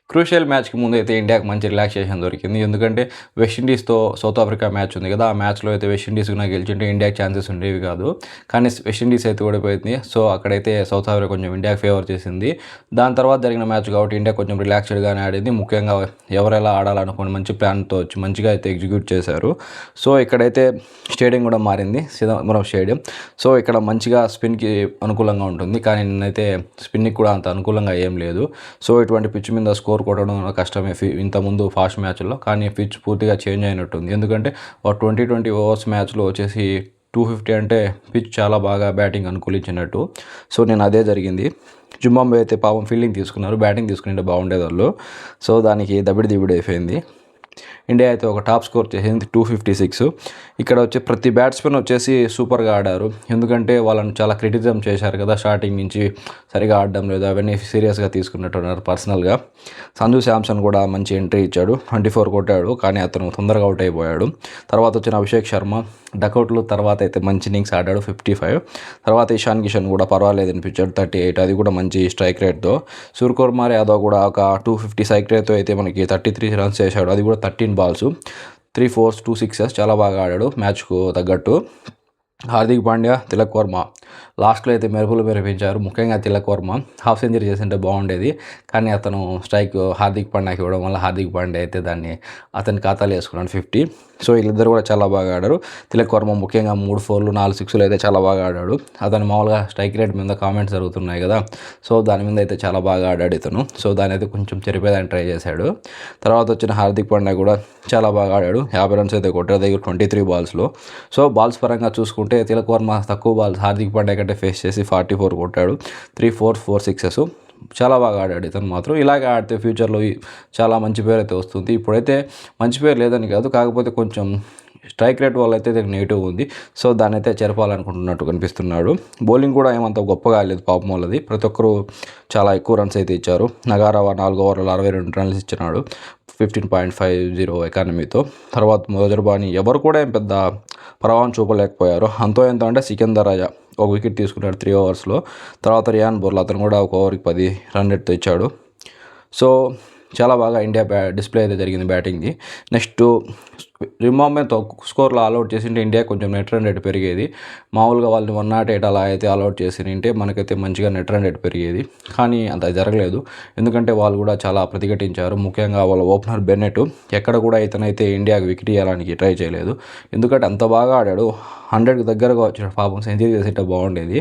Crucial మ్యాచ్‌కి ముందైతే ఇండియాకి మంచి రిలాక్సేషన్ దొరికింది. ఎందుకంటే వెస్టిండీస్‌తో సౌత్ ఆఫ్రికా మ్యాచ్ ఉంది కదా! ఆ మ్యాచ్‌లో అయితే వెస్టిండీస్ గనుక గెలిచుంటే ఇండియాకి ఛాన్సెస్ ఉండేవి కాదు. కానీ వెస్టిండీస్ అయితే ఓడిపోయింది. సో, అక్కడైతే సౌత్ ఆఫ్రికా కొంచెం ఇండియాకి ఫేవర్ చేసింది. దాని తర్వాత జరిగిన మ్యాచ్ కాబట్టి ఇండియా కొంచెం రిలాక్స్‌డ్‌గానే ఆడింది. ముఖ్యంగా ఎవరెలా ఆడాలనుకోని మంచి ప్లాన్‌తో వచ్చి మంచిగా అయితే ఎగ్జిక్యూట్ చేశారు. సో, ఇక్కడైతే స్టేడియం కూడా మారింది. చిదంబరం స్టేడియం. సో, ఇక్కడ మంచిగా స్పిన్‌కి అనుకూలంగా ఉంటుంది. కానీ నిన్నైతే స్పిన్‌కి కూడా అంత అనుకూలంగా ఏం లేదు. సో, ఇటువంటి పిచ్ మీద స్కోర్ కొట్టడం కష్టమే ఇంతకుముందు ఫాస్ట్ మ్యాచ్‌ల్లో. కానీ పిచ్ పూర్తిగా చేంజ్ అయినట్టుంది. ఎందుకంటే 20 ఓవర్స్ మ్యాచ్‌లో వచ్చేసి 250 అంటే పిచ్ చాలా బాగా బ్యాటింగ్ అనుకూలించినట్టు. సో, నేను అదే జరిగింది. జింబాబ్వే అయితే పాపం ఫీల్డింగ్ తీసుకున్నారు. బ్యాటింగ్ తీసుకుంటే బాగుండేది వాళ్ళు. సో, దానికి దబిడి దిబిడి అయిపోయింది. ఇండియా అయితే ఒక టాప్ స్కోర్ చేసింది 256. ఇక్కడ వచ్చి ప్రతి బ్యాట్స్మెన్ వచ్చేసి సూపర్గా ఆడారు. ఎందుకంటే వాళ్ళని చాలా క్రిటిసిజం చేశారు కదా స్టార్టింగ్ నుంచి సరిగా ఆడడం లేదు, అవన్నీ సీరియస్గా తీసుకున్నట్టున్నారు పర్సనల్గా. సంజు శాంసన్ కూడా మంచి ఎంట్రీ ఇచ్చాడు, 24 కొట్టాడు. కానీ అతను తొందరగా అవుట్ అయిపోయాడు. తర్వాత వచ్చిన అభిషేక్ శర్మ డకౌట్లు తర్వాత అయితే మంచి ఇన్నింగ్స్ ఆడాడు, 55. తర్వాత ఇషాన్ కిషన్ కూడా పర్వాలేదు అనిపించాడు, 38. అది కూడా మంచి స్ట్రైక్ రేట్తో. సూర్యకుమార్ యాదవ్ కూడా ఒక 250 స్ట్రైక్ రేట్తో అయితే మనకి 33 రన్స్ చేశాడు. అది కూడా 13 బాల్స్, 3 4s 2 6s. చాలా బాగా ఆడాడు మ్యాచ్కు తగ్గట్టు. హార్దిక్ పాండ్యా, తిలక్ వర్మ లాస్ట్లో అయితే మెరుపులు మెరిపించారు. ముఖ్యంగా తిలక్ వర్మ హాఫ్ సెంచరీ చేసింటే బాగుండేది. కానీ అతను స్ట్రైక్ హార్దిక్ పాండ్యాకి ఇవ్వడం వల్ల హార్దిక్ పాండ్యా అయితే దాన్ని అతని ఖాతాలో వేసుకున్నాడు, 50. సో, వీళ్ళిద్దరు కూడా చాలా బాగా ఆడారు. తిలక్ వర్మ ముఖ్యంగా 3 4లు 4 6లు అయితే చాలా బాగా ఆడాడు. అతను మామూలుగా స్ట్రైక్ రేట్ మీద కామెంట్స్ జరుగుతున్నాయి కదా, సో దాని మీద అయితే చాలా బాగా ఆడాడు ఇతను. సో, దాని అయితే కొంచెం చెరిపేదాన్ని ట్రై చేశాడు. తర్వాత వచ్చిన హార్దిక్ పాండ్యా కూడా చాలా బాగా ఆడాడు, 50 రన్స్ అయితే కొట్టాడు దగ్గర 23 బాల్స్లో. సో, బాల్స్ పరంగా చూసుకుంటే తిలక్ వర్మ తక్కువ బాల్స్ హార్దిక్ పాండ్యా కంటే ఫేస్ చేసి 44 కొట్టాడు, 3 4 4 6s. చాలా బాగా ఆడాడు ఇతను మాత్రం. ఇలాగే ఆడితే ఫ్యూచర్లో చాలా మంచి పేరు అయితే వస్తుంది. ఇప్పుడైతే మంచి పేరు లేదని కాదు, కాకపోతే కొంచెం స్ట్రైక్ రేట్ వల్ల అయితే నెగిటివ్ ఉంది. సో, దాన్ని అయితే చెరపాలనుకుంటున్నట్టు కనిపిస్తున్నాడు. బౌలింగ్ కూడా ఏమంత గొప్పగా లేదు పాపం వాళ్ళది. ప్రతి ఒక్కరు చాలా ఎక్కువ రన్స్ అయితే ఇచ్చారు. నగారావా 4 ఓవర్లలో 62 రన్స్ ఇచ్చినాడు, 15.50 ఎకానమీతో. తర్వాత మొదర్బాని ఎవరు కూడా ఏం పెద్ద ప్రభావం చూపలేకపోయారు. అంతో ఎంతో అంటే సికందర్ రాజా ఒక వికెట్ తీసుకున్నాడు 3 ఓవర్స్లో. తర్వాత రియాన్ బోర్లా అతను కూడా ఒక ఓవర్కి 10 రన్ రేట్తో ఇచ్చాడు. సో, చాలా బాగా ఇండియా డిస్ప్లే అయితే జరిగింది బ్యాటింగ్ది. నెక్స్ట్ జింబాబ్వే తక్కువ స్కోర్లో ఆల్అవుట్ చేసింటే ఇండియా కొంచెం నెట్ రన్ రేట్ పెరిగేది. మామూలుగా వాళ్ళని 108 అలా అయితే ఆల్అవుట్ చేసింటే మనకైతే మంచిగా నెట్ రన్ రేట్ పెరిగేది. కానీ అంత జరగలేదు. ఎందుకంటే వాళ్ళు కూడా చాలా ప్రతిఘటించారు. ముఖ్యంగా వాళ్ళ ఓపెనర్ బెన్నెట్ ఎక్కడ కూడా ఇతనైతే ఇండియాకి వికెట్ ఇవ్వడానికి ట్రై చేయలేదు. ఎందుకంటే అంత బాగా ఆడాడు, 100కి దగ్గరగా వచ్చాడు. పాపం సెంచరీ చేసేట బాగుండేది.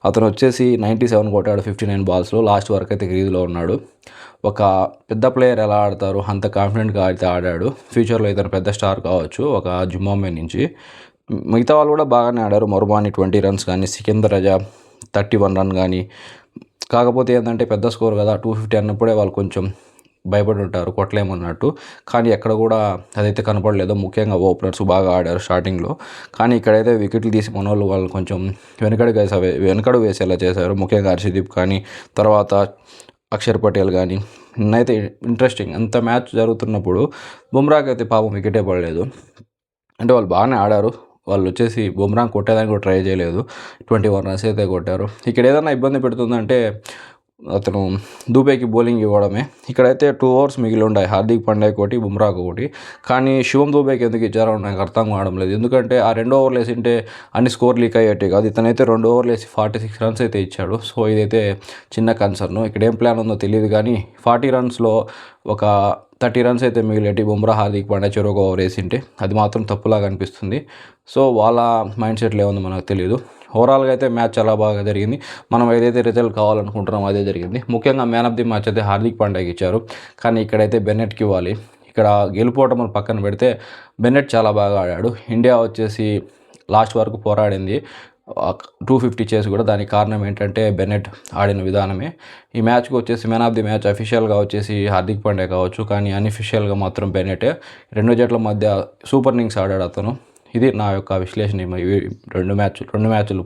అతను వచ్చేసి 97 కొట్టాడు 59 బాల్స్లో. లాస్ట్ వరకు అయితే క్రీజ్లో ఉన్నాడు. ఒక పెద్ద ప్లేయర్ ఎలా ఆడతారు అంత కాన్ఫిడెంట్గా అయితే ఆడాడు. ఫ్యూచర్లో ఇతను పెద్ద స్టార్ కావచ్చు ఒక జింబాబ్వే నుంచి. మిగతా వాళ్ళు కూడా బాగానే ఆడారు. మొర్బాని 20 రన్స్ కానీ, సికందర్ రాజా 31 రన్ కానీ. కాకపోతే ఏంటంటే పెద్ద స్కోర్ కదా, 250 అన్నప్పుడే వాళ్ళు కొంచెం భయపడి ఉంటారు కొట్టలేమన్నట్టు. కానీ ఎక్కడ కూడా అదైతే కనపడలేదు. ముఖ్యంగా ఓపెనర్స్ బాగా ఆడారు స్టార్టింగ్లో. కానీ ఇక్కడైతే వికెట్లు తీసి మనోళ్ళు వాళ్ళు కొంచెం వెనకడు వేసేలా చేశారు. ముఖ్యంగా హర్షదీప్ కానీ, తర్వాత అక్షర్ పటేల్ కానీ. నిన్నైతే ఇంట్రెస్టింగ్, అంత మ్యాచ్ జరుగుతున్నప్పుడు బుమ్రాకి అయితే పాపం వికెటే పడలేదు. అంటే వాళ్ళు బాగానే ఆడారు. వాళ్ళు వచ్చేసి బుమ్రాని కొట్టేదానికి కూడా ట్రై చేయలేదు. 21 రన్స్ అయితే కొట్టారు. ఇక్కడ ఏదైనా ఇబ్బంది పెడుతుందంటే అతను దూబేకి బౌలింగ్ ఇవ్వడమే. ఇక్కడైతే 2 ఓవర్స్ మిగిలి ఉన్నాయి, హార్దిక్ పాండ్యాకి ఒకటి, బుమ్రాకి ఒకటి. కానీ శివం దూబేకి ఎందుకు ఇచ్చారో నాకు అర్థం కావడం లేదు. ఎందుకంటే ఆ 2 ఓవర్లు వేసింటే అన్ని స్కోర్ లీక్ అయ్యేటి కాదు. ఇతనైతే 2 ఓవర్లు వేసి 46 రన్స్ అయితే ఇచ్చాడు. సో, ఇదైతే చిన్న కన్సర్న్. ఇక్కడ ఏం ప్లాన్ ఉందో తెలియదు కానీ 40 రన్స్లో ఒక 30 రన్స్ అయితే మిగిలేటి బుమ్రా, హార్దిక్ పాండ్యా చెరొక ఓవర్ వేసింటే అది మాత్రం తప్పులాగా అనిపిస్తుంది. సో, వాళ్ళ మైండ్ సెట్లో ఏముందో మనకు తెలియదు. ఓవరాల్గా అయితే మ్యాచ్ చాలా బాగా జరిగింది. మనం ఏదైతే రిజల్ట్ కావాలనుకుంటున్నామో అదే జరిగింది. ముఖ్యంగా మ్యాన్ ఆఫ్ ది మ్యాచ్ అయితే హార్దిక్ పాండ్యాకి ఇచ్చారు. కానీ ఇక్కడైతే బెన్నెట్కి ఇవ్వాలి. ఇక్కడ గెలుపోవటం పక్కన పెడితే బెన్నెట్ చాలా బాగా ఆడాడు. ఇండియా వచ్చేసి లాస్ట్ వరకు పోరాడింది 250 చేసి కూడా. దానికి కారణం ఏంటంటే బెన్నెట్ ఆడిన విధానమే. ఈ మ్యాచ్కి వచ్చేసి మ్యాన్ ఆఫ్ ది మ్యాచ్ అఫీషియల్గా వచ్చేసి హార్దిక్ పాండ్యా కావచ్చు, కానీ అన్అఫీషియల్గా మాత్రం బెన్నెటే. 2 జట్ల మధ్య సూపర్ ఇన్నింగ్స్ ఆడాడు అతను. ఇది నా యొక్క విశ్లేషణ. 2 మ్యాచ్లు